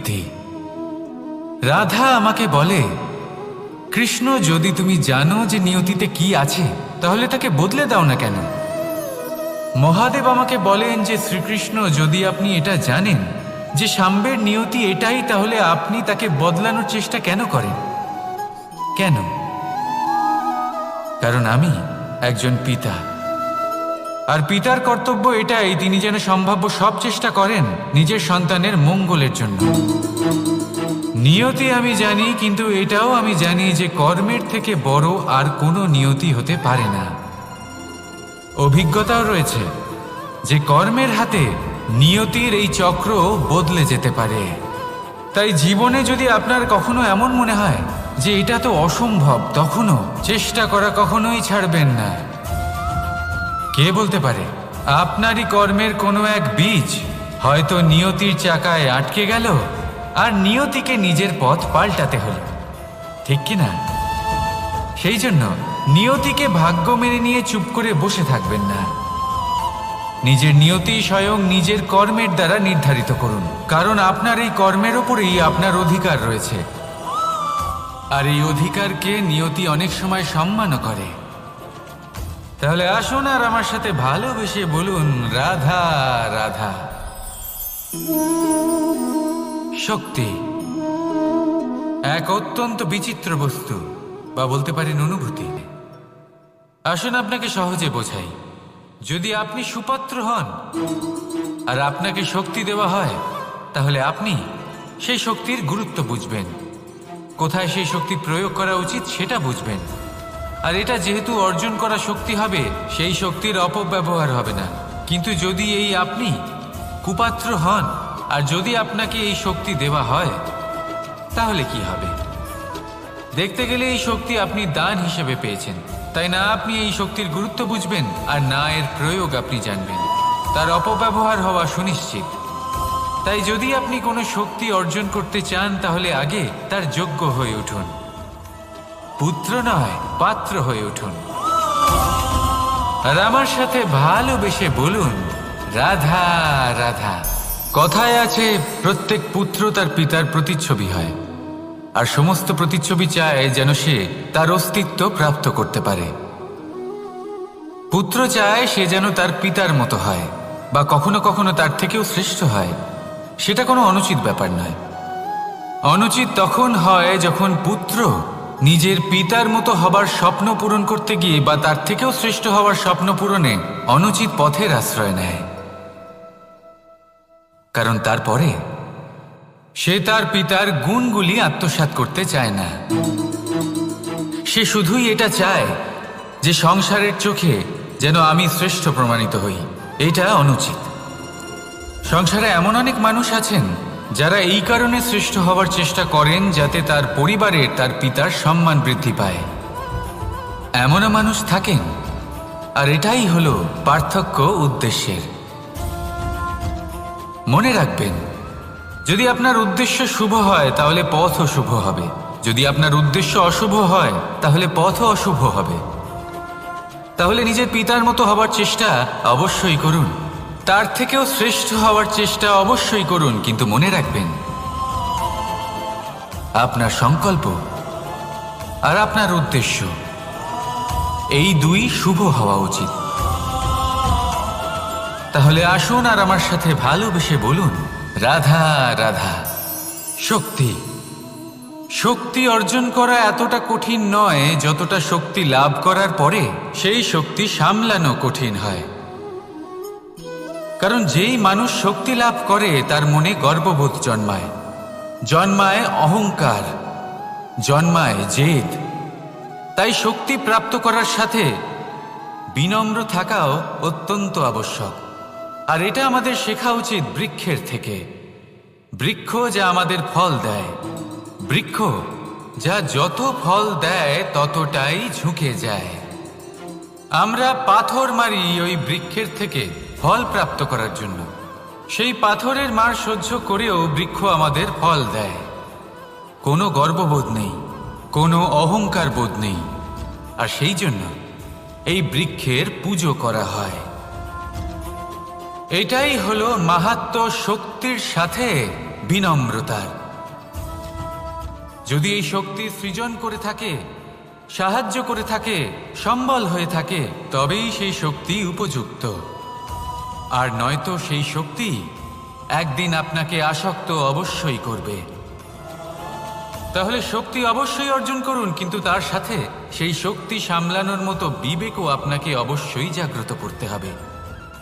নিয়তি। রাধা আমাকে বলে, কৃষ্ণ, যদি তুমি জানো যে নিয়তিতে কি আছে তাহলে তাকে বদলে দাও না কেন? মহাদেব আমাকে বলেন যে শ্রীকৃষ্ণ, যদি আপনি এটা জানেন যে সাম্বের নিয়তি এটাই, তাহলে আপনি তাকে বদলানোর চেষ্টা কেন করেন? কেন? কারণ আমি একজন পিতা, আর পিতার কর্তব্য এটাই, তিনি যেন সম্ভাব্য সব চেষ্টা করেন নিজের সন্তানের মঙ্গলের জন্য। নিয়তি আমি জানি, কিন্তু এটাও আমি জানি যে কর্মের থেকে বড় আর কোনো নিয়তি হতে পারে না। অভিজ্ঞতাও রয়েছে যে কর্মের হাতে নিয়তির এই চক্র বদলে যেতে পারে। তাই জীবনে যদি আপনার কখনো এমন মনে হয় যে এটা তো অসম্ভব, তখনও চেষ্টা করা কখনোই ছাড়বেন না। কে বলতে পারে আপনারই কর্মের কোনো এক বীজ হয়তো নিয়তির চাকায় আটকে গেল, আর নিয়তিকে নিজের পথ পাল্টাতে হলো, ঠিক কি না? সেই জন্য নিয়তিকে ভাগ্য মেনে নিয়ে চুপ করে বসে থাকবেন না। নিজের নিয়তি স্বয়ং নিজের কর্মের দ্বারা নির্ধারিত করুন, কারণ আপনার এই কর্মের ওপরেই আপনার অধিকার রয়েছে, আর এই অধিকারকে নিয়তি অনেক সময় সম্মানও করে। তাহলে আসুন আর আমার সাথে ভালোবেসে বলুন, রাধা রাধা। শক্তি এক অত্যন্ত বিচিত্র বস্তু, বা বলতে পারেন অনুভূতি। আসুন আপনাকে সহজে বোঝাই। যদি আপনি সুপাত্র হন আর আপনাকে শক্তি দেওয়া হয়, তাহলে আপনি সেই শক্তির গুরুত্ব বুঝবেন, কোথায় সেই শক্তি প্রয়োগ করা উচিত সেটা বুঝবেন। আর এটা যেহেতু অর্জন করা শক্তি হবে, সেই শক্তির অপব্যবহার হবে না। কিন্তু যদি এই আপনি কুপাত্র হন আর যদি আপনাকে এই শক্তি দেওয়া হয়, তাহলে কি হবে? দেখতে গেলে এই শক্তি আপনি দান হিসেবে পেয়েছেন, তাই না আপনি এই শক্তির গুরুত্ব বুঝবেন, আর না এর প্রয়োগ আপনি জানবেন। তার অপব্যবহার হওয়া সুনিশ্চিত। তাই যদি আপনি কোনো শক্তি অর্জন করতে চান, তাহলে আগে তার যোগ্য হয়ে উঠুন। পুত্র নয়, পাত্র হয়ে উঠুন। আর আমার সাথে ভালোবেসে বলুন, রাধা রাধা। কথায় আছে, প্রত্যেক পুত্র তার পিতার প্রতিচ্ছবি হয়, আর সমস্ত প্রতিচ্ছবি চায় যেন সে তার অস্তিত্ব প্রাপ্ত করতে পারে। পুত্র চায় সে যেন তার পিতার মতো হয়, বা কখনো কখনো তার থেকেও শ্রেষ্ঠ হয়। সেটা কোনো অনুচিত ব্যাপার নয়। অনুচিত তখন হয় যখন পুত্র নিজের পিতার মতো হবার স্বপ্ন পূরণ করতে গিয়ে বা তার থেকেও শ্রেষ্ঠ হওয়ার স্বপ্ন পূরণে অনুচিত পথের আশ্রয় নেয়। কারণ তারপরে সে তার পিতার গুণগুলি আত্মসাৎ করতে চায় না। সে শুধুই এটা চায় যে সংসারের চোখে যেন আমি শ্রেষ্ঠ প্রমাণিত হই। এটা অনুচিত। সংসারে এমন অনেক মানুষ আছেন যারা এই কারণে শ্রেষ্ঠ হওয়ার চেষ্টা করেন যাতে তার পরিবারের তার পিতার সম্মান বৃদ্ধি পায়। এমনও মানুষ থাকেন, আর এটাই হলো পার্থক্য উদ্দেশ্যের। মনে রাখবেন, যদি আপনার উদ্দেশ্য শুভ হয় তাহলে পথও শুভ হবে, যদি আপনার উদ্দেশ্য অশুভ হয় তাহলে পথও অশুভ হবে। তাহলে নিজের পিতার মতো হবার চেষ্টা অবশ্যই করুন, তার থেকেও শ্রেষ্ঠ হওয়ার চেষ্টা অবশ্যই করুন, কিন্তু মনে রাখবেন আপনার সংকল্প আর আপনার উদ্দেশ্য এই দুই শুভ হওয়া উচিত। তাহলে আসুন আর আমার সাথে ভালোবেসে বলুন, রাধা রাধা। শক্তি শক্তি অর্জন করা এতটা কঠিন নয় যতটা শক্তি লাভ করার পরে সেই শক্তি সামলানো কঠিন হয়। কারণ যেই মানুষ শক্তি লাভ করে তার মনে গর্ববোধ জন্মায়, জন্মায় অহংকার, জন্মায় জেদ। তাই শক্তি প্রাপ্ত করার সাথে বিনম্র থাকাও অত্যন্ত আবশ্যক। আর এটা আমাদের শেখা উচিত বৃক্ষের থেকে। বৃক্ষ যা আমাদের ফল দেয়, বৃক্ষ যা যত ফল দেয় ততটাই ঝুঁকে যায়। আমরা পাথর মারি ওই বৃক্ষের থেকে ফল প্রাপ্ত করার জন্য। সেই পাথরের মার সহ্য করেও বৃক্ষ আমাদের ফল দেয়। কোনো গর্ববোধ নেই, কোনো অহংকার বোধ নেই, আর সেই জন্য এই বৃক্ষের পুজো করা হয়। এটাই হলো মাহাত্ম্য শক্তির সাথে বিনম্রতার। যদি এই শক্তি সৃজন করে থাকে, সাহায্য করে থাকে, সম্বল হয়ে থাকে, তবেই সেই শক্তি উপযুক্ত। আর নয়তো সেই শক্তি একদিন আপনাকে আসক্ত অবশ্যই করবে। তাহলে শক্তি অবশ্যই অর্জন করুন, কিন্তু তার সাথে সেই শক্তি সামলানোর মতো বিবেকও আপনাকে অবশ্যই জাগ্রত করতে হবে।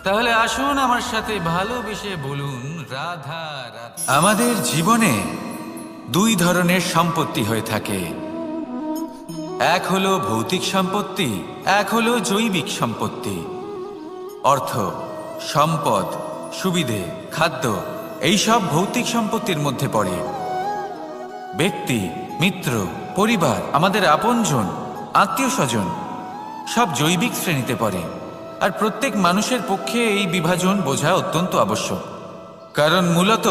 তাহলে আসুন আমার সাথে ভালোবেসে বলুন, রাধা রাধা। আমাদের জীবনে দুই ধরনের সম্পত্তি হয়ে থাকে, এক হলো ভৌতিক সম্পত্তি, এক হলো জৈবিক সম্পত্তি। অর্থ, সম্পদ, সুবিধে, খাদ্য, এইসব ভৌতিক সম্পত্তির মধ্যে পড়ে। ব্যক্তি, মিত্র, পরিবার, আমাদের আপনজন, আত্মীয় স্বজন সব জৈবিক শ্রেণীতে পড়ে। আর প্রত্যেক মানুষের পক্ষে এই বিভাজন বোঝা অত্যন্ত আবশ্যক, কারণ মূলত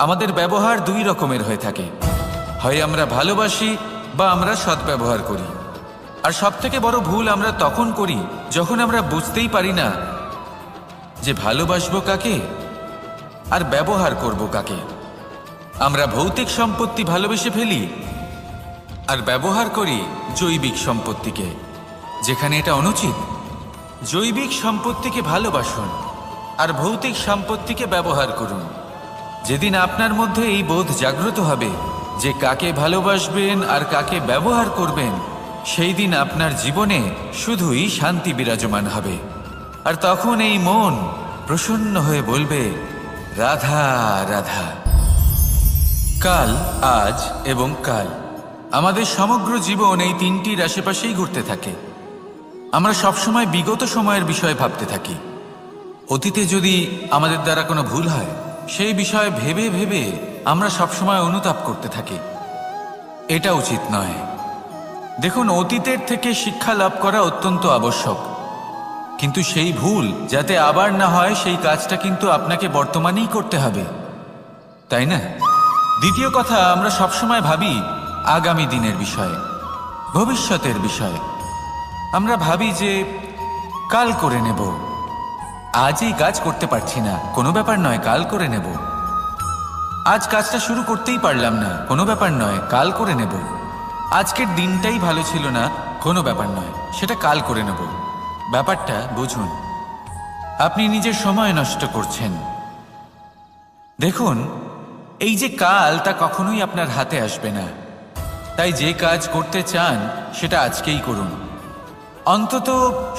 আমাদের ব্যবহার দুই রকমের হয়ে থাকে। হয় আমরা ভালোবাসি বা আমরা সদ্ব্যবহার করি। আর সবথেকে বড় ভুল আমরা তখন করি যখন আমরা বুঝতেই পারি না যে ভালোবাসবো কাকে আর ব্যবহার করব কাকে। আমরা ভৌতিক সম্পত্তি ভালোবেসে ফেলি আর ব্যবহার করি জৈবিক সম্পত্তিকে, যেখানে এটা অনুচিত। জৈবিক সম্পত্তিকে ভালোবাসুন আর ভৌতিক সম্পত্তিকে ব্যবহার করুন। যেদিন আপনার মধ্যে এই বোধ জাগ্রত হবে যে কাকে ভালোবাসবেন আর কাকে ব্যবহার করবেন, সেই দিন আপনার জীবনে শুধুই শান্তি বিরাজমান হবে। আর তখন এই মন প্রসন্ন হয়ে বলবে, রাধা রাধা। কাল, আজ এবং কাল, আমাদের সমগ্র জীবন এই তিনটির আশেপাশেই ঘুরতে থাকে। আমরা সবসময় বিগত সময়ের বিষয়ে ভাবতে থাকি। অতীতে যদি আমাদের দ্বারা কোনো ভুল হয়, সেই বিষয়ে ভেবে ভেবে আমরা সবসময় অনুতাপ করতে থাকি। এটা উচিত নয়। দেখুন, অতীতের থেকে শিক্ষা লাভ করা অত্যন্ত আবশ্যক, কিন্তু সেই ভুল যাতে আবার না হয় সেই কাজটা কিন্তু আপনাকে বর্তমানেই করতে হবে, তাই না? দ্বিতীয় কথা, আমরা সবসময় ভাবি আগামী দিনের বিষয়ে, ভবিষ্যতের বিষয়ে। আমরা ভাবি যে কাল করে নেব, আজ এই কাজ করতে পারছি না, কোনো ব্যাপার নয়, কাল করে নেব। আজ কাজটা শুরু করতেই পারলাম না, কোনো ব্যাপার নয়, কাল করে নেব। আজকের দিনটাই ভালো ছিল না, কোনো ব্যাপার নয়, সেটা কাল করে নেব। ব্যাপারটা বুঝুন, আপনি নিজের সময় নষ্ট করছেন। দেখুন, এই যে কাল, তা কখনোই আপনার হাতে আসবে না। তাই যে কাজ করতে চান সেটা আজকেই করুন, অন্তত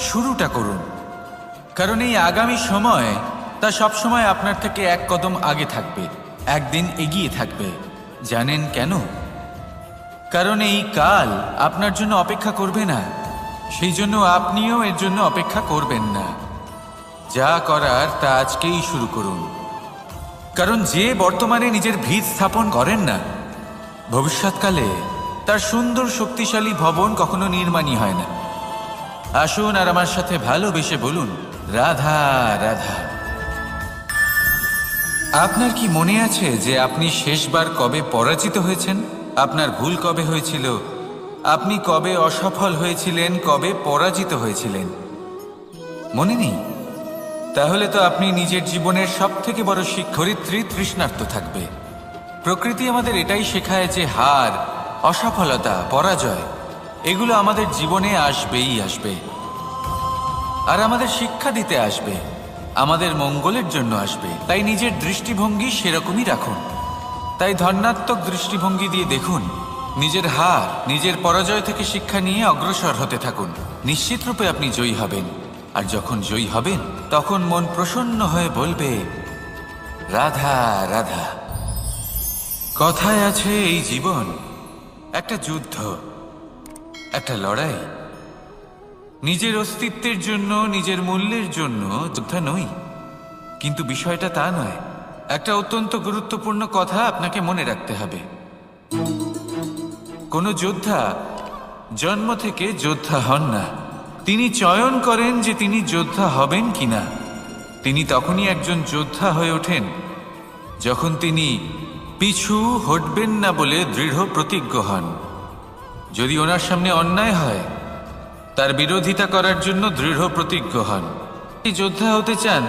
শুরুটা করুন। কারণ এই আগামী সময় তা সবসময় আপনার থেকে এক কদম আগে থাকবে, একদিন এগিয়ে থাকবে। জানেন কেন? কারণ এই কাল আপনার জন্য অপেক্ষা করবে না, সেই জন্য আপনিও এর জন্য অপেক্ষা করবেন না। যা করার তা আজকেই শুরু করুন। কারণ যে বর্তমানে নিজের ভিত স্থাপন করেন না, ভবিষ্যৎকালে তার সুন্দর শক্তিশালী ভবন কখনো নির্মাণই হয় না। আসুন আর আমার সাথে ভালোবেসে বলুন, রাধা রাধা। আপনার কি মনে আছে যে আপনি শেষবার কবে পরাজিত হয়েছেন? আপনার ভুল কবে হয়েছিল? আপনি কবে অসফল হয়েছিলেন, কবে পরাজিত হয়েছিলেন? মনে নেই? তাহলে তো আপনি নিজের জীবনের সবথেকে বড় শিক্ষার্থী তৃষ্ণার্ত থাকবে। প্রকৃতি আমাদের এটাই শেখায় যে হার, অসফলতা, পরাজয় এগুলো আমাদের জীবনে আসবেই আসবে, আর আমাদের শিক্ষা দিতে আসবে, আমাদের মঙ্গলের জন্য আসবে। তাই নিজের দৃষ্টিভঙ্গি সেরকমই রাখুন। তাই ধনাত্মক দৃষ্টিভঙ্গি দিয়ে দেখুন, নিজের হার, নিজের পরাজয় থেকে শিক্ষা নিয়ে অগ্রসর হতে থাকুন। নিশ্চিত রূপে আপনি জয়ী হবেন। আর যখন জয়ী হবেন, তখন মন প্রসন্ন হয়ে বলবে, রাধা রাধা। কথায় আছে, এই জীবন একটা যুদ্ধ, একটা লড়াই। নিজের অস্তিত্বের জন্য, নিজের মূল্যের জন্য যোদ্ধা নই, কিন্তু বিষয়টা তা নয়। একটা অত্যন্ত গুরুত্বপূর্ণ কথা আপনাকে মনে রাখতে হবে। কোনো যোদ্ধা জন্ম থেকে যোদ্ধা হন না, তিনি চয়ন করেন যে তিনি যোদ্ধা হবেন কিনা। তিনি তখনই একজন যোদ্ধা হয়ে ওঠেন যখন তিনি পিছু হটবেন না বলে দৃঢ় প্রতিজ্ঞ হন। যদি ওনার সামনে অন্যায় হয়, তার বিরোধিতা করার জন্য দৃঢ় প্রতিজ্ঞ হন। এই যোদ্ধা হতে চান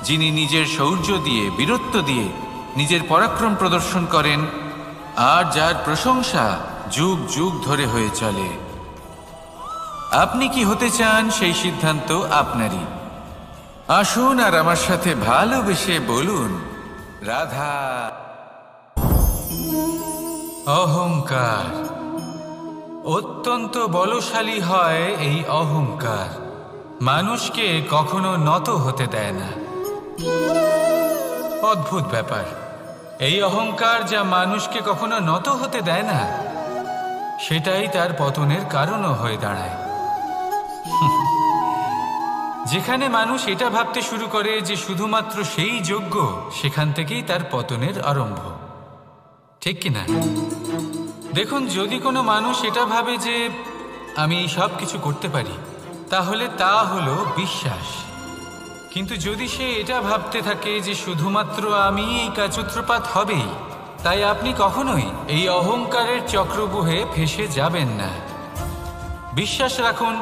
যিনি নিজের শৌর্য দিয়ে, বীরত্ব দিয়ে নিজের পরাক্রম প্রদর্শন করেন আর যার প্রশংসা যুগ যুগ ধরে হয়ে চলে। আপনি কি হতে চান সেই সিদ্ধান্ত আপনারই। আসুন আর আমার সাথে ভালোবেসে বলুন, রাধা। অহংকার অত্যন্ত বলশালী হয়। এই অহংকার মানুষকে কখনো নত হতে দেয় না। অদ্ভুত ব্যাপার, এই অহংকার যা মানুষকে কখনো নত হতে দেয় না, সেটাই তার পতনের কারণও হয়ে দাঁড়ায়। যেখানে মানুষ এটা ভাবতে শুরু করে যে শুধুমাত্র সেই যোগ্য, সেখান থেকেই তার পতনের আরম্ভ। ঠিক কিনা? দেখুন, যদি কোনো মানুষ এটা ভাবে যে আমি সব কিছু করতে পারি, তাহলে তা হলো বিশ্বাস। কিন্তু যদি সে এটা ভাবতে থাকে যে শুধুমাত্র আমি এই কাচুত্রপাত হবেই, তাই আপনি কখনোই এই অহংকারের চক্রব্যূহে ফেঁসে যাবেন না। বিশ্বাস রাখুন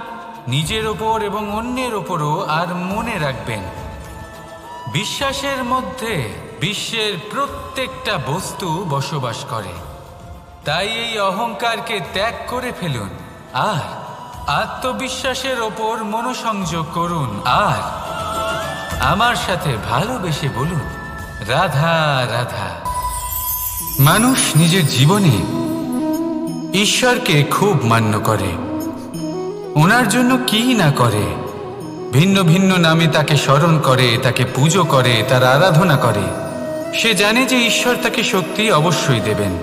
নিজের ওপর এবং অন্যের ওপরও। আর মনে রাখবেন, বিশ্বাসের মধ্যে বিশ্বের প্রত্যেকটা বস্তু বসবাস করে। তাই এই অহংকারকে ত্যাগ করে ফেলুন আর আত্মবিশ্বাসের ওপর মনোসংযোগ করুন। আর আমার সাথে ভালোবেসে বলুন, রাধা রাধা। মানুষ নিজের জীবনে ঈশ্বরকে খুব মান্য করে, ওনার জন্য কি না করে। ভিন্ন ভিন্ন নামে তাকে স্মরণ করে, তাকে পুজো করে, তার আরাধনা করে। সে জানে যে ঈশ্বর তাকে শক্তি অবশ্যই দেবেন,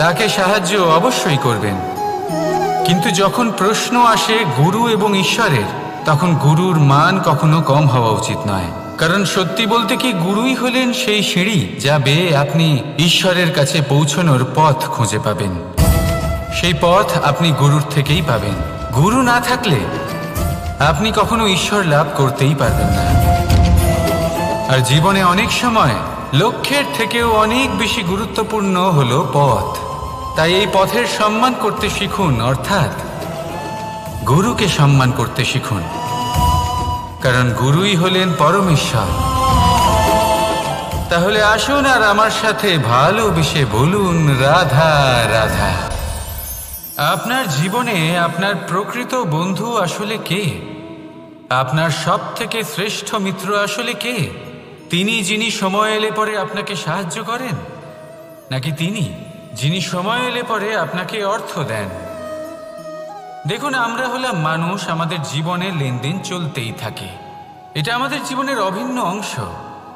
তাকে সাহায্য অবশ্যই করবেন। কিন্তু যখন প্রশ্ন আসে গুরু এবং ঈশ্বরের, তখন গুরুর মান কখনো কম হওয়া উচিত নয়। কারণ সত্যি বলতে কি, গুরুই হলেন সেই সিঁড়ি যা বেয়ে আপনি ঈশ্বরের কাছে পৌঁছানোর পথ খুঁজে পাবেন। সেই পথ আপনি গুরুর থেকেই পাবেন। গুরু না থাকলে আপনি কখনো ঈশ্বর লাভ করতেই পারবেন না। আর জীবনে অনেক সময় লক্ষ্যের থেকেও অনেক বেশি গুরুত্বপূর্ণ হলো পথ। তাই এই পথের সম্মান করতে শিখুন, অর্থাৎ গুরুকে সম্মান করতে শিখুন। কারণ গুরুই হলেন পরমেশ্বর। তাহলে আসুন আর আমার সাথে ভালোবেসে বলুন, রাধা রাধা। আপনার জীবনে আপনার প্রকৃত বন্ধু আসলে কে? আপনার সব থেকে শ্রেষ্ঠ মিত্র আসলে কে? তিনি যিনি সময় এলে পরে আপনাকে সাহায্য করেন, নাকি তিনি যিনি সময় এলে পরে আপনাকে অর্থ দেন? দেখুন, আমরা হলাম মানুষ, আমাদের জীবনে লেনদেন চলতেই থাকে। এটা আমাদের জীবনের অভিন্ন অংশ।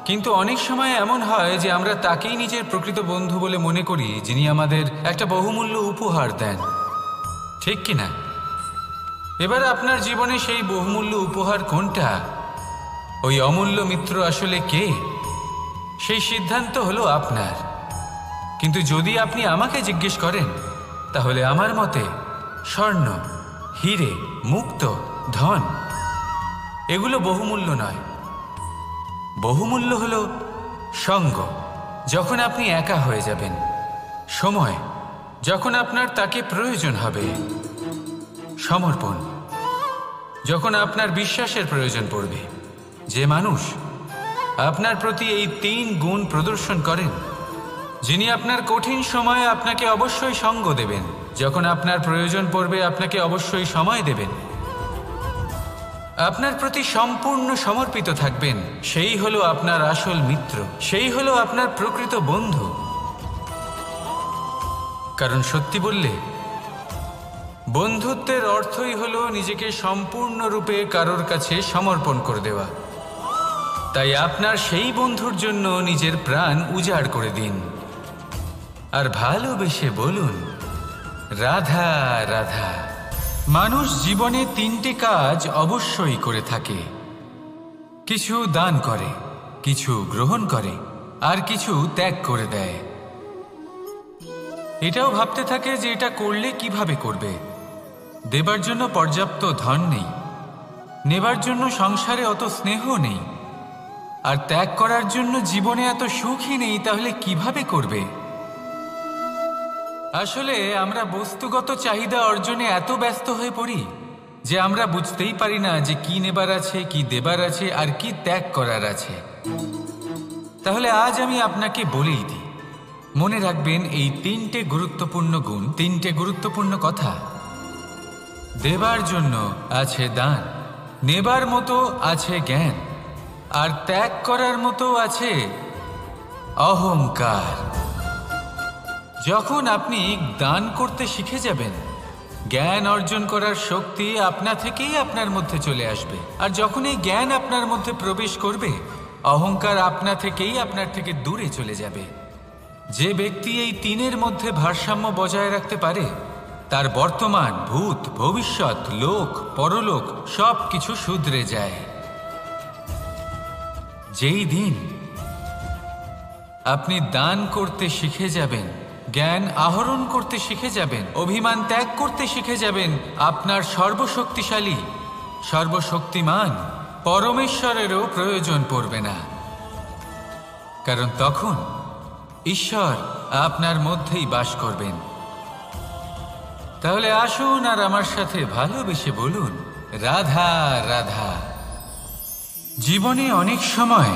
কিন্তু অনেক সময় এমন হয় যে আমরা তাকেই নিজের প্রকৃত বন্ধু বলে মনে করি, যিনি আমাদের একটা বহুমূল্য উপহার দেন। ঠিক কিনা? এবার আপনার জীবনে সেই বহুমূল্য উপহার কোনটা? ওই অমূল্য মিত্র আসলে কে? সেই সিদ্ধান্ত হলো আপনার। কিন্তু যদি আপনি আমাকে জিজ্ঞেস করেন, তাহলে আমার মতে স্বর্ণ, হিরে, মুক্ত, ধন এগুলো বহুমূল্য নয়। বহুমূল্য হলো সঙ্গ, যখন আপনি একা হয়ে যাবেন। সময়, যখন আপনার তাকে প্রয়োজন হবে। সমর্পণ, যখন আপনার বিশ্বাসের প্রয়োজন পড়বে। যে মানুষ আপনার প্রতি এই 3 গুণ প্রদর্শন করেন, যিনি আপনার কঠিন সময়ে আপনাকে অবশ্যই সঙ্গ দেবেন, যখন আপনার প্রয়োজন পড়বে আপনাকে অবশ্যই সময় দেবেন, আপনার প্রতি সম্পূর্ণ সমর্পিত থাকবেন, সেই হলো আপনার আসল মিত্র, সেই হলো আপনার প্রকৃত বন্ধু। কারণ সত্যি বললে, বন্ধুত্বের অর্থই হলো নিজেকে সম্পূর্ণরূপে কারোর কাছে সমর্পণ করে দেওয়া। তাই আপনার সেই বন্ধুর জন্য নিজের প্রাণ উজাড় করে দিন আর ভালোবেসে বলুন, রাধা রাধা। মানুষ জীবনে 3টে কাজ অবশ্যই করে থাকে। কিছু দান করে, কিছু গ্রহণ করে, আর কিছু ত্যাগ করে দেয়। এটাও ভাবতে থাকে যে এটা করলে কিভাবে করবে। দেবার জন্য পর্যাপ্ত ধন নেই, নেবার জন্য সংসারে অত স্নেহ নেই, আর ত্যাগ করার জন্য জীবনে এত সুখই নেই, তাহলে কিভাবে করবে? আসলে আমরা বস্তুগত চাহিদা অর্জনে এত ব্যস্ত হয়ে পড়ি যে আমরা বুঝতেই পারি না যে কি নেবার আছে, কি দেবার আছে, আর কি ত্যাগ করার আছে। তাহলে আজ আমি আপনাকে বলেই দিই, মনে রাখবেন এই তিনটে গুরুত্বপূর্ণ গুণ, তিনটে গুরুত্বপূর্ণ কথা। দেবার জন্য আছে দান, নেবার মতো আছে জ্ঞান, আর ত্যাগ করার মতো আছে অহংকার। যখন আপনি দান করতে শিখে যাবেন, জ্ঞান অর্জন করার শক্তি আপনা থেকেই আপনার মধ্যে চলে আসবে। আর যখন এই জ্ঞান আপনার মধ্যে প্রবেশ করবে, অহংকার আপনা থেকেই আপনার থেকে দূরে চলে যাবে। যে ব্যক্তি এই তিনের মধ্যে ভারসাম্য বজায় রাখতে পারে, তার বর্তমান, ভূত, ভবিষ্যৎ, লোক, পরলোক সব কিছু শুধরে যায়। যেই দিন আপনি দান করতে শিখে যাবেন, জ্ঞান আহরণ করতে শিখে যাবেন, অভিমান ত্যাগ করতে শিখে যাবেন, আপনার সর্বশক্তিশালী, সর্বশক্তিমান পরমেশ্বরেরও প্রয়োজন পড়বে না। কারণ তখন ঈশ্বর আপনার মধ্যেই বাস করবেন। তাহলে আসুন আর আমার সাথে ভালোবেসে বলুন, রাধা রাধা। জীবনে অনেক সময়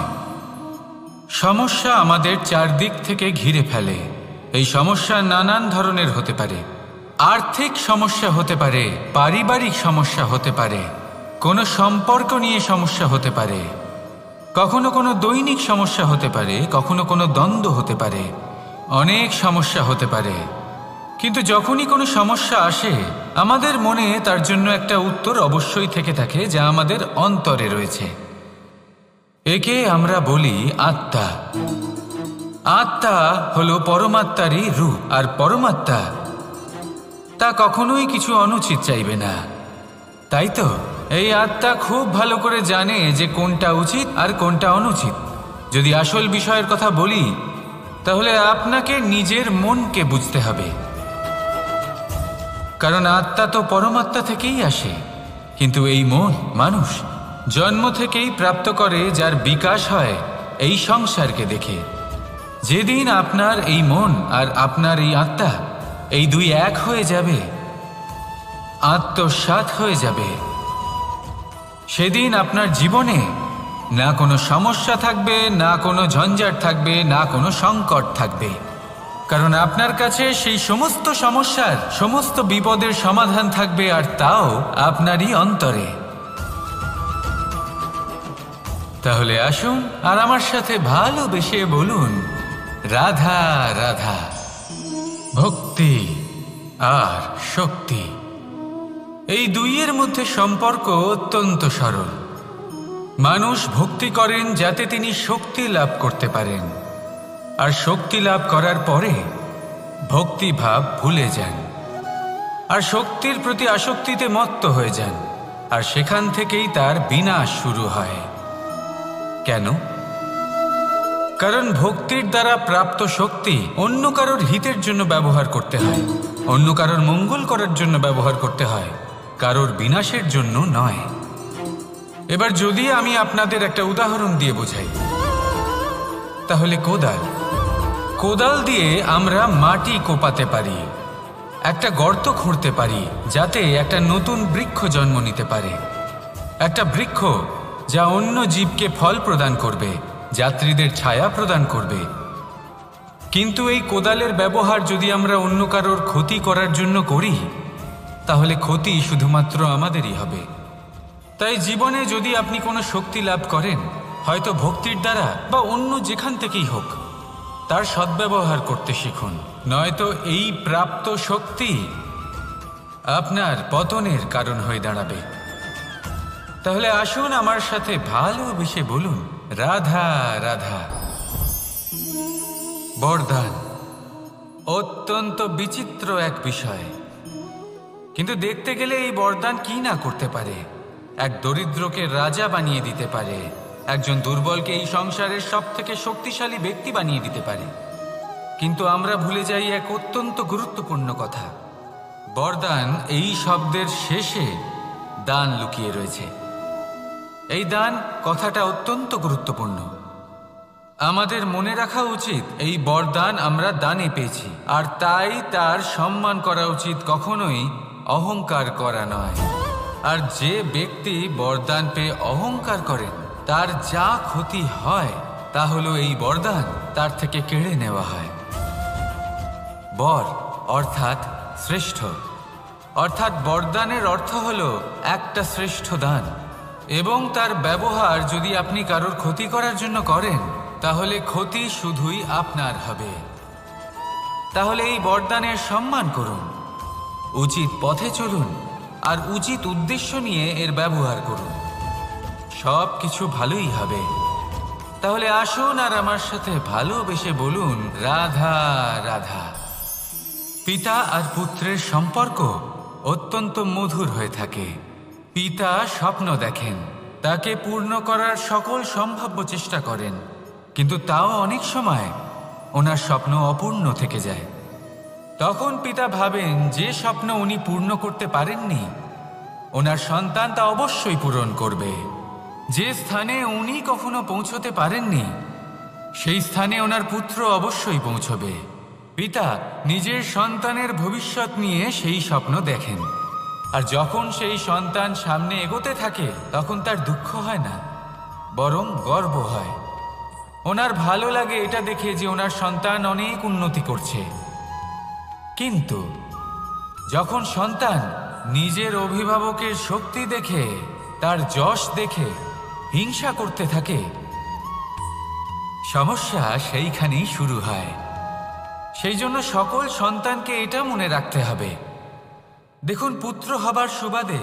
সমস্যা আমাদের চারদিক থেকে ঘিরে ফেলে। এই সমস্যা নানান ধরনের হতে পারে। আর্থিক সমস্যা হতে পারে, পারিবারিক সমস্যা হতে পারে, কোনো সম্পর্ক নিয়ে সমস্যা হতে পারে, কখনো কোনো দৈনিক সমস্যা হতে পারে, কখনো কোনো দ্বন্দ্ব হতে পারে, অনেক সমস্যা হতে পারে। কিন্তু যখনই কোনো সমস্যা আসে, আমাদের মনে তার জন্য একটা উত্তর অবশ্যই থেকে থাকে, যা আমাদের অন্তরে রয়েছে। একে আমরা বলি আত্মা। আত্মা হলো পরমাত্মারই রূপ, আর পরমাত্মা তা কখনোই কিছু অনুচিত চাইবে না, তাই তো? এই আত্মা খুব ভালো করে জানে যে কোনটা উচিত আর কোনটা অনুচিত। যদি আসল বিষয়ের কথা বলি, তাহলে আপনাকে নিজের মনকে বুঝতে হবে। কারণ আত্মা তো পরমাত্মা থেকেই আসে, কিন্তু এই মন মানুষ জন্ম থেকেই প্রাপ্ত করে, যার বিকাশ হয় এই সংসারকে দেখে। যেদিন আপনার এই মন আর আপনার এই আত্মা, এই দুই এক হয়ে যাবে, আত্মসাৎ হয়ে যাবে, সেদিন আপনার জীবনে না কোনো সমস্যা থাকবে, না কোনো ঝঞ্ঝাট থাকবে, না কোনো সংকট থাকবে। কারণ আপনার কাছে সেই সমস্ত সমস্যার, সমস্ত বিপদের সমাধান থাকবে, আর তাও আপনারই অন্তরে। তাহলে আসুন আর আমার সাথে ভালোবেসে বলুন, রাধা রাধা। ভক্তি আর শক্তি, এই দুইয়ের মধ্যে সম্পর্ক অত্যন্ত সরল। মানুষ ভক্তি করেন যাতে তিনি শক্তি লাভ করতে পারেন, আর শক্তি লাভ করার পরে ভক্তিভাব ভুলে যান, আর শক্তির প্রতি আসক্তিতে মত্ত হয়ে যান, আর সেখান থেকেই তার বিনাশ শুরু হয়। কেন? কারণ ভক্তির দ্বারা প্রাপ্ত শক্তি অন্য কারোর হিতের জন্য ব্যবহার করতে হয়, অন্য কারোর মঙ্গল করার জন্য ব্যবহার করতে হয়, কারোর বিনাশের জন্য নয়। এবার যদি আমি আপনাদের একটা উদাহরণ দিয়ে বোঝাই, তাহলে কোদাল দিয়ে আমরা মাটি কোপাতে পারি, একটা গর্ত খুঁড়তে পারি, যাতে একটা নতুন বৃক্ষ জন্ম নিতে পারে, একটা বৃক্ষ যা অন্য জীবকে ফল প্রদান করবে, যাত্রীদের ছায়া প্রদান করবে। কিন্তু এই কোদালের ব্যবহার যদি আমরা অন্য কারোর ক্ষতি করার জন্য করি, তাহলে ক্ষতি শুধুমাত্র আমাদেরই হবে। তাই জীবনে যদি আপনি কোনো শক্তি লাভ করেন, হয়তো ভক্তির দ্বারা বা অন্য যেখান থেকেই হোক, তার সদ্ব্যবহার করতে শিখুন, নয়তো এই প্রাপ্ত শক্তি আপনার পতনের কারণ হয়ে দাঁড়াবে। তাহলে আসুন আমার সাথে ভালোবেসে বলুন, রাধা রাধা। বরদান অত্যন্ত বিচিত্র এক বিষয়, কিন্তু দেখতে গেলে এই বরদান কি না করতে পারে। এক দরিদ্রকে রাজা বানিয়ে দিতে পারে, একজন দুর্বলকে এই সংসারের সব থেকে শক্তিশালী ব্যক্তি বানিয়ে দিতে পারে। কিন্তু আমরা ভুলে যাই এক অত্যন্ত গুরুত্বপূর্ণ কথা, বরদান এই শব্দের শেষে দান লুকিয়ে রয়েছে। এই দান কথাটা অত্যন্ত গুরুত্বপূর্ণ। আমাদের মনে রাখা উচিত এই বরদান আমরা দানে পেয়েছি, আর তাই তার সম্মান করা উচিত, কখনোই অহংকার করা নয়। আর যে ব্যক্তি বরদান পেয়ে অহংকার করেন, তার যা ক্ষতি হয় তা হলো এই বরদান তার থেকে কেড়ে নেওয়া হয়। বর অর্থাৎ শ্রেষ্ঠ, অর্থাৎ বরদানের অর্থ হলো একটা শ্রেষ্ঠ দান, এবং তার ব্যবহার যদি আপনি কারোর ক্ষতি করার জন্য করেন তাহলে ক্ষতি শুধুই আপনার হবে। তাহলে এই বরদানের সম্মান করুন, উচিত পথে চলুন, আর উচিত উদ্দেশ্য নিয়ে এর ব্যবহার করুন, সব কিছু ভালোই হবে। তাহলে আসুন আর আমার সাথে ভালোবেসে বলুন, রাধা রাধা। পিতা আর পুত্রের সম্পর্ক অত্যন্ত মধুর হয়ে থাকে। পিতা স্বপ্ন দেখেন, তাকে পূর্ণ করার সকল সম্ভাব্য চেষ্টা করেন, কিন্তু তাও অনেক সময় ওনার স্বপ্ন অপূর্ণ থেকে যায়। তখন পিতা ভাবেন যে স্বপ্ন উনি পূর্ণ করতে পারেননি, ওনার সন্তান তা অবশ্যই পূরণ করবে। যে স্থানে উনি কখনো পৌঁছতে পারেননি, সেই স্থানে ওনার পুত্র অবশ্যই পৌঁছবে। পিতা নিজের সন্তানের ভবিষ্যৎ নিয়ে সেই স্বপ্ন দেখেন, আর যখন সেই সন্তান সামনে এগোতে থাকে তখন তার দুঃখ হয় না, বরং গর্ব হয়। ওনার ভালো লাগে এটা দেখে যে ওনার সন্তান অনেক উন্নতি করছে। কিন্তু যখন সন্তান নিজের অভিভাবকের শক্তি দেখে, তার যশ দেখে হিংসা করতে থাকে, সমস্যা সেইখানেই শুরু হয়। সেই জন্য সকল সন্তানকে এটা মনে রাখতে হবে, দেখুন, পুত্র হবার সুবাদে,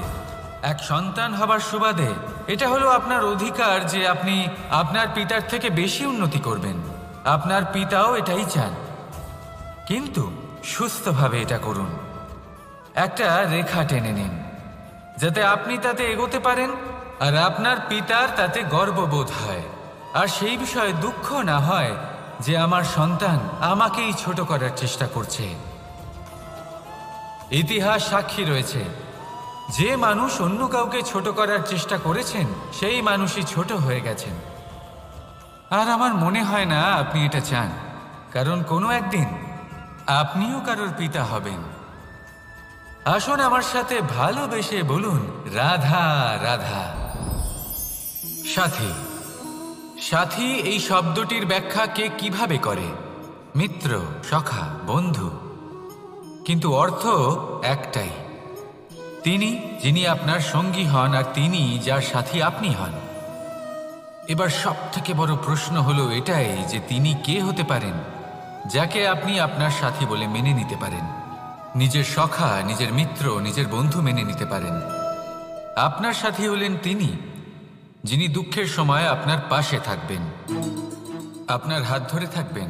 এক সন্তান হবার সুবাদে এটা হলো আপনার অধিকার যে আপনি আপনার পিতার থেকে বেশি উন্নতি করবেন। আপনার পিতাও এটাই চান, কিন্তু সুস্থভাবে এটা করুন। একটা রেখা টেনে নিন যাতে আপনি তাতে এগোতে পারেন আর আপনার পিতার তাতে গর্ববোধ হয়, আর সেই বিষয়ে দুঃখ না হয় যে আমার সন্তান আমাকেই ছোট করার চেষ্টা করছে। ইতিহাস সাক্ষী রয়েছে, যে মানুষ অন্য কাউকে ছোট করার চেষ্টা করেছেন সেই মানুষই ছোট হয়ে গেছেন। আর আমার মনে হয় না আপনি এটা চান, কারণ কোনো একদিন আপনিও কারোর পিতা হবেন। আসুন আমার সাথে ভালোবেসে বলুন, রাধা রাধা। সাথী। সাথী এই শব্দটির ব্যাখ্যা কে কিভাবে করে? মিত্র, সখা, বন্ধু, কিন্তু অর্থ একটাই। তিনি যিনি আপনার সঙ্গী হন আর তিনি যার সাথী আপনি হন। এবার সব থেকে বড় প্রশ্ন হলো এটাই যে তিনি কে হতে পারেন যাকে আপনি আপনার সাথী বলে মেনে নিতে পারেন, নিজের সখা, নিজের মিত্র, নিজের বন্ধু মেনে নিতে পারেন। আপনার সাথী হলেন তিনি যিনি দুঃখের সময় আপনার পাশে থাকবেন, আপনার হাত ধরে থাকবেন।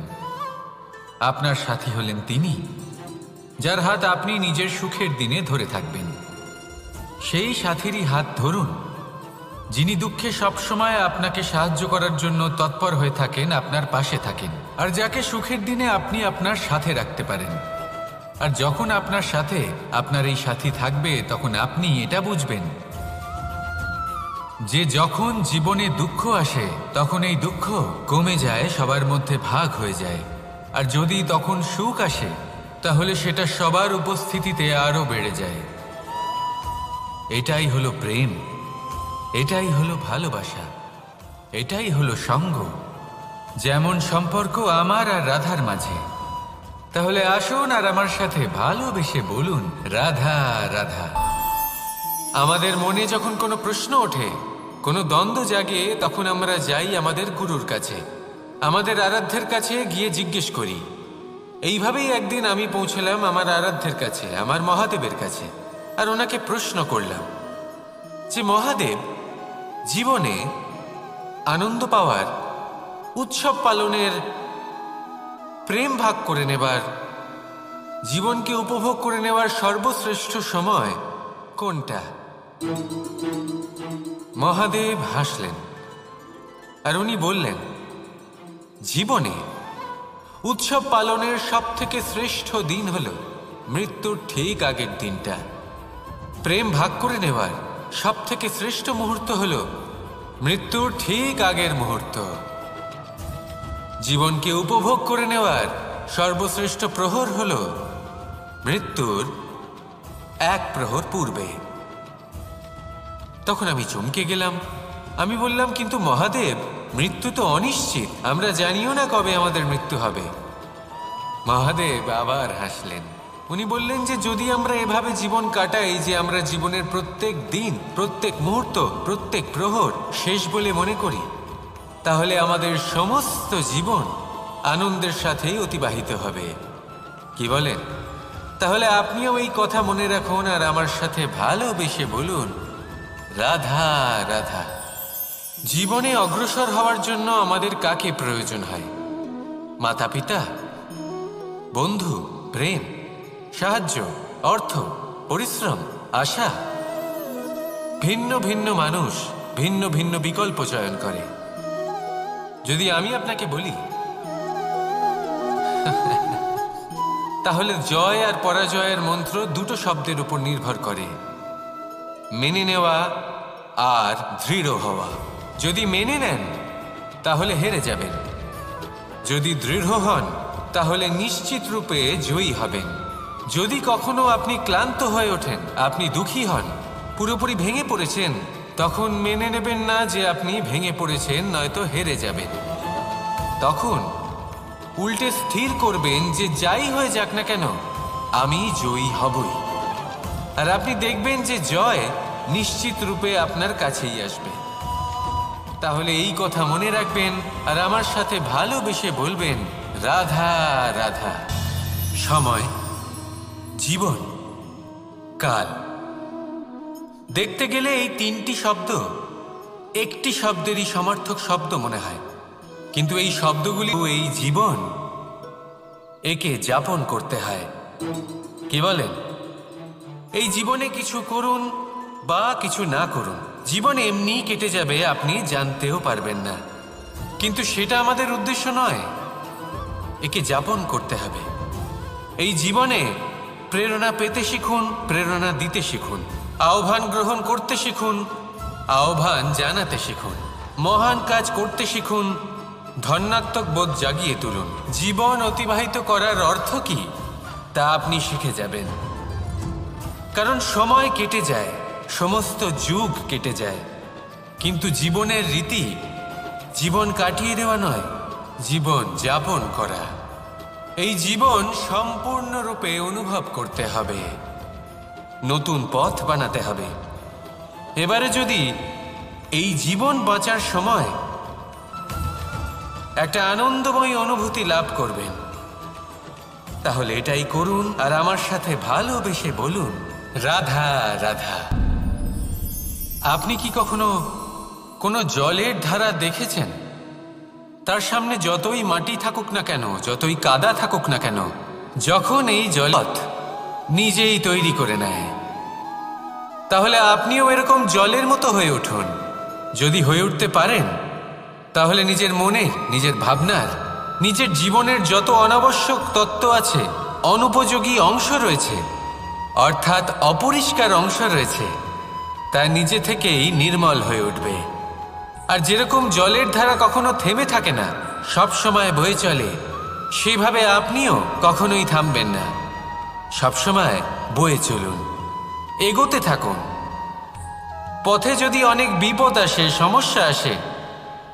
আপনার সাথী হলেন তিনি যার হাত আপনি নিজের সুখের দিনে ধরে থাকবেন। সেই সাথীরই হাত ধরুন যিনি দুঃখে সবসময় আপনাকে সাহায্য করার জন্য তৎপর হয়ে থাকেন, আপনার পাশে থাকেন, আর যাকে সুখের দিনে আপনি আপনার সাথে রাখতে পারেন। আর যখন আপনার সাথে আপনার এই সাথী থাকবে তখন আপনি এটা বুঝবেন যে যখন জীবনে দুঃখ আসে তখন এই দুঃখ কমে যায়, সবার মধ্যে ভাগ হয়ে যায়। আর যদি তখন সুখ আসে তাহলে সেটা সবার উপস্থিতিতে আরো বেড়ে যায়। এটাই হলো প্রেম, এটাই হলো ভালোবাসা, এটাই হলো সঙ্গ, যেমন সম্পর্ক আমার আর রাধার মাঝে। তাহলে আসুন আর আমার সাথে ভালোবেসে বলুন, রাধা রাধা। আমাদের মনে যখন কোনো প্রশ্ন ওঠে, কোনো দ্বন্দ্ব জাগে, তখন আমরা যাই আমাদের গুরুর কাছে, আমাদের আরাধ্যের কাছে গিয়ে জিজ্ঞেস করি। এইভাবেই একদিন আমি পৌঁছলাম আমার আরাধ্যের কাছে, আমার মহাদেবের কাছে, আর ওনাকে প্রশ্ন করলাম যে মহাদেব, জীবনে আনন্দ পাওয়ার, উৎসব পালনের, প্রেম ভাগ করে নেবার, জীবনকে উপভোগ করে নেওয়ার সর্বশ্রেষ্ঠ সময় কোনটা? মহাদেব হাসলেন আর উনি বললেন, জীবনে উৎসব পালনের সব থেকে শ্রেষ্ঠ দিন হল মৃত্যুর ঠিক আগের দিনটা। প্রেম ভাগ করে নেওয়ার সব থেকে শ্রেষ্ঠ মুহূর্ত হল মৃত্যুর ঠিক আগের মুহূর্ত। জীবনকে উপভোগ করে নেওয়ার সর্বশ্রেষ্ঠ প্রহর হল মৃত্যুর এক প্রহর পূর্বে। তখন আমি চমকে গেলাম। আমি বললাম, কিন্তু মহাদেব, মৃত্যু তো অনিশ্চিত, আমরা জানিও না কবে আমাদের মৃত্যু হবে। মহাদেব আবার হাসলেন। উনি বললেন যে যদি আমরা এভাবে জীবন কাটাই যে আমরা জীবনের প্রত্যেক দিন, প্রত্যেক মুহূর্ত, প্রত্যেক প্রহর শেষ বলে মনে করি, তাহলে আমাদের সমস্ত জীবন আনন্দের সাথেই অতিবাহিত হবে। কি বলেন? তাহলে আপনিও এই কথা মনে রাখুন আর আমার সাথে ভালোবেসে বলুন, রাধা রাধা। জীবনে অগ্রসর হওয়ার জন্য আমাদের কাকে প্রয়োজন হয়? মাতা পিতা, বন্ধু, প্রেম, সাহায্য, অর্থ, পরিশ্রম, আশা। ভিন্ন ভিন্ন মানুষ ভিন্ন ভিন্ন বিকল্প চয়ন করে। যদি আমি আপনাকে বলি তাহলে জয় আর পরাজয়ের মন্ত্র দুটো শব্দের উপর নির্ভর করে, মেনে নেওয়া আর দৃঢ় হওয়া। যদি মেনে নেন তাহলে হেরে যাবেন, যদি দৃঢ় হন তাহলে নিশ্চিত রূপে জয়ী হবেন। যদি কখনো আপনি ক্লান্ত হয়ে ওঠেন, আপনি দুঃখী হন, পুরোপুরি ভেঙে পড়েছেন, তখন মেনে নেবেন না যে আপনি ভেঙে পড়েছেন, নয়তো হেরে যাবেন। তখন উল্টে স্থির করবেন যে যাই হয়ে যাক না কেন আমি জয়ী হবই। আর আপনি দেখবেন যে জয় নিশ্চিত রূপে আপনার কাছেই আসবে। তাহলে এই কথা মনে রাখবেন আর আমার সাথে ভালোবেসে বলবেন, রাধা রাধা। সময়, জীবন, কাল। দেখতে গেলে এই তিনটি শব্দ একটি শব্দেরই সমার্থক শব্দ মনে হয়, কিন্তু এই শব্দগুলি এই জীবন, একে যাপন করতে হয়। কি বলেন? এই জীবনে কিছু করুন বা কিছু না করুন, জীবন এমনি কেটে যাবে, আপনি জানতেও পারবেন না। কিন্তু সেটা আমাদের উদ্দেশ্য নয়, একে যাপন করতে হবে। এই জীবনে প্রেরণা পেতে শিখুন, প্রেরণা দিতে শিখুন, আহ্বান গ্রহণ করতে শিখুন, আহ্বান জানাতে শিখুন, মহান কাজ করতে শিখুন, ধন্যাত্মক বোধ জাগিয়ে তুলুন। জীবন অতিবাহিত করার অর্থ কি তা আপনি শিখে যাবেন। কারণ সময় কেটে যায়, সমস্ত যুগ কেটে যায়, কিন্তু জীবনের রীতি জীবন কাটিয়ে দেওয়া নয়, জীবন যাপন করা। এই জীবন সম্পূর্ণরূপে অনুভব করতে হবে, নতুন পথ বানাতে হবে। এবারে যদি এই জীবন বাঁচার সময় একটা আনন্দময় অনুভূতি লাভ করবেন, তাহলে এটাই করুন আর আমার সাথে ভালোবেসে বলুন, রাধা রাধা। আপনি কি কখনো কোনো জলের ধারা দেখেছেন? তার সামনে যতই মাটি থাকুক না কেন, যতই কাদা থাকুক না কেন, যখন এই জলপথ নিজেই তৈরি করে নেয়, তাহলে আপনিও এরকম জলের মতো হয়ে উঠুন। যদি হয়ে উঠতে পারেন, তাহলে নিজের মনের, নিজের ভাবনার, নিজের জীবনের যত অনাবশ্যক তত্ত্ব আছে, অনুপযোগী অংশ রয়েছে, অর্থাৎ অপরিষ্কার অংশ রয়েছে, তা নিজে থেকেই নির্মল হয়ে উঠবে। আর যেরকম জলের ধারা কখনো থেমে থাকে না, সব সময় বয়ে চলে, সেইভাবে আপনিও কখনোই থামবেন না, সবসময় বয়ে চলুন, এগোতে থাকুন। পথে যদি অনেক বিপদ আসে, সমস্যা আসে,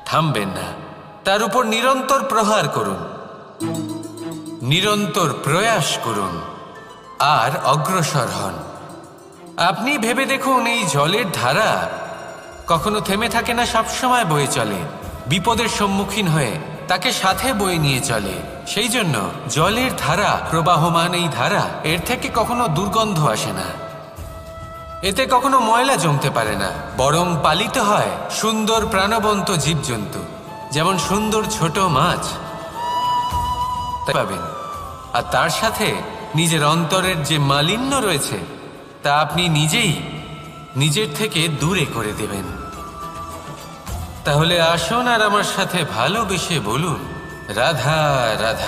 থামবেন না, তার উপর নিরন্তর প্রহার করুন, নিরন্তর প্রয়াস করুন আর অগ্রসর হন। আপনি ভেবে দেখুন, এই জলের ধারা কখনো থেমে থাকে না, সবসময় বয়ে চলে, বিপদের সম্মুখীন হয়ে তাকে সাথে বয়ে নিয়ে চলে। সেই জন্য জলের ধারা, প্রবাহমান এই ধারা, এর থেকে কখনো দুর্গন্ধ আসে না, এতে কখনো ময়লা জমতে পারে না, বরং পালিত হয় সুন্দর প্রাণবন্ত জীবজন্তু, যেমন সুন্দর ছোট মাছ পাবেন। আর তার সাথে নিজের অন্তরের যে মালিন্য রয়েছে, তা আপনি নিজেই নিজের থেকে দূরে করে দেবেন। তাহলে আসুন আর আমার সাথে ভালোবেসে বলুন, রাধা রাধা।